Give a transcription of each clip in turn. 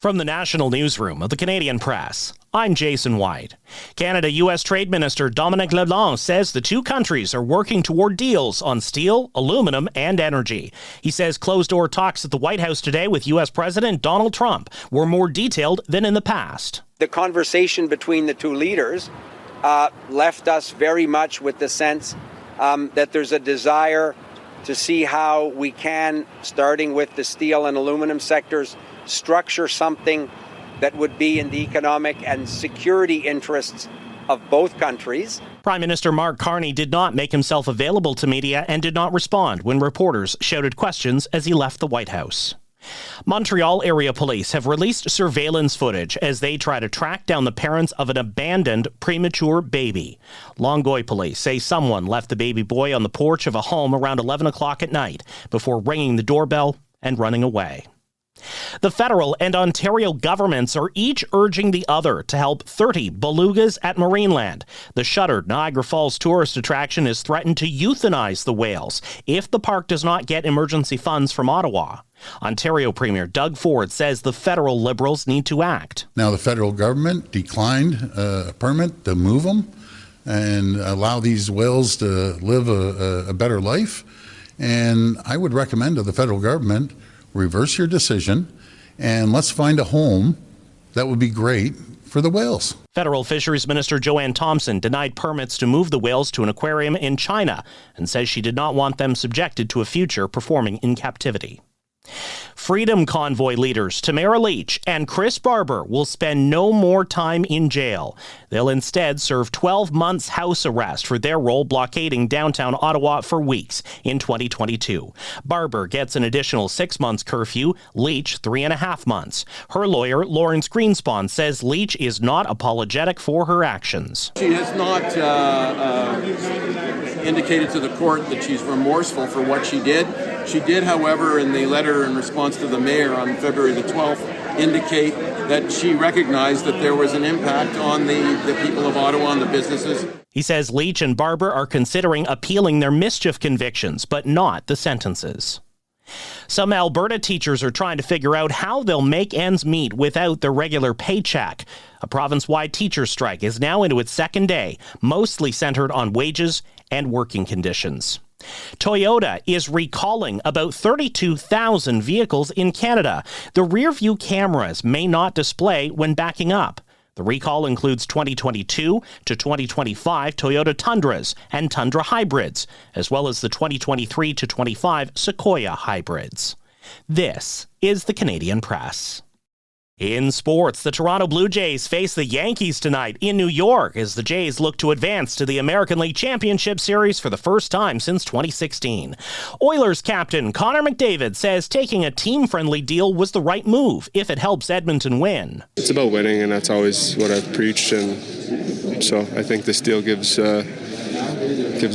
From the National Newsroom of the Canadian Press, I'm Jason White. Canada-U.S. Trade Minister Dominic LeBlanc says the two countries are working toward deals on steel, aluminum, and energy. He says closed-door talks at the White House today with U.S. President Donald Trump were more detailed than in the past. The conversation between the two leaders left us very much with the sense that there's a desire to see how we can, starting with the steel and aluminum sectors, structure something that would be in the economic and security interests of both countries. Prime Minister Mark Carney did not make himself available to media and did not respond when reporters shouted questions as he left the White House. Montreal area police have released surveillance footage as they try to track down the parents of an abandoned premature baby. Longueuil police say someone left the baby boy on the porch of a home around 11 o'clock at night before ringing the doorbell and running away. The federal and Ontario governments are each urging the other to help 30 belugas at Marineland. The shuttered Niagara Falls tourist attraction is threatened to euthanize the whales if the park does not get emergency funds from Ottawa. Ontario Premier Doug Ford says the federal Liberals need to act. Now the federal government declined a permit to move them and allow these whales to live a better life. And I would recommend to the federal government, reverse your decision, and let's find a home that would be great for the whales. Federal Fisheries Minister Joanne Thompson denied permits to move the whales to an aquarium in China and says she did not want them subjected to a future performing in captivity. Freedom Convoy leaders Tamara Lich and Chris Barber will spend no more time in jail. They'll instead serve 12 months house arrest for their role blockading downtown Ottawa for weeks in 2022. Barber gets an additional 6 months curfew, Lich 3.5 months. Her lawyer, Lawrence Greenspan, says Lich is not apologetic for her actions. She has not indicated to the court that she's remorseful for what she did. She did, however, in the letter in response to the mayor on February the 12th, indicate that she recognized that there was an impact on the people of Ottawa and the businesses. He says Lich and Barber are considering appealing their mischief convictions, but not the sentences. Some Alberta teachers are trying to figure out how they'll make ends meet without their regular paycheck. A province-wide teacher strike is now into its second day, mostly centered on wages and working conditions. Toyota is recalling about 32,000 vehicles in Canada. The rear-view cameras may not display when backing up. The recall includes 2022 to 2025 Toyota Tundras and Tundra hybrids, as well as the 2023 to 25 Sequoia hybrids. This is the Canadian Press. In sports, the Toronto Blue Jays face the Yankees tonight in New York as the Jays look to advance to the American League Championship Series for the first time since 2016. Oilers captain Connor McDavid says taking a team-friendly deal was the right move if it helps Edmonton win. It's about winning, and that's always what I've preached, and so I think this deal gives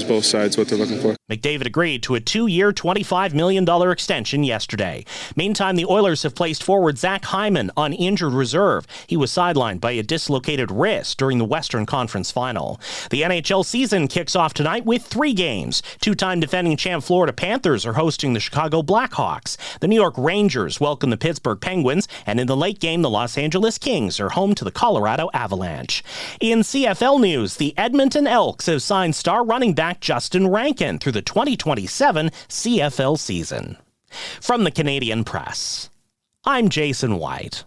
both sides what they're looking for. McDavid agreed to a 2-year, $25 million extension yesterday. Meantime, the Oilers have placed forward Zach Hyman on injured reserve. He was sidelined by a dislocated wrist during the Western Conference Final. The NHL season kicks off tonight with 3 games. Two-time defending champ Florida Panthers are hosting the Chicago Blackhawks. The New York Rangers welcome the Pittsburgh Penguins, and in the late game, the Los Angeles Kings are home to the Colorado Avalanche. In CFL news, the Edmonton Elks have signed star running back Justin Rankin through the 2027 CFL season. From the Canadian Press, I'm Jason White.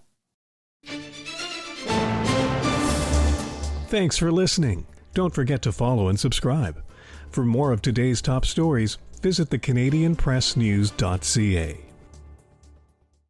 Thanks for listening. Don't forget to follow and subscribe. For more of today's top stories, visit thecanadianpressnews.ca.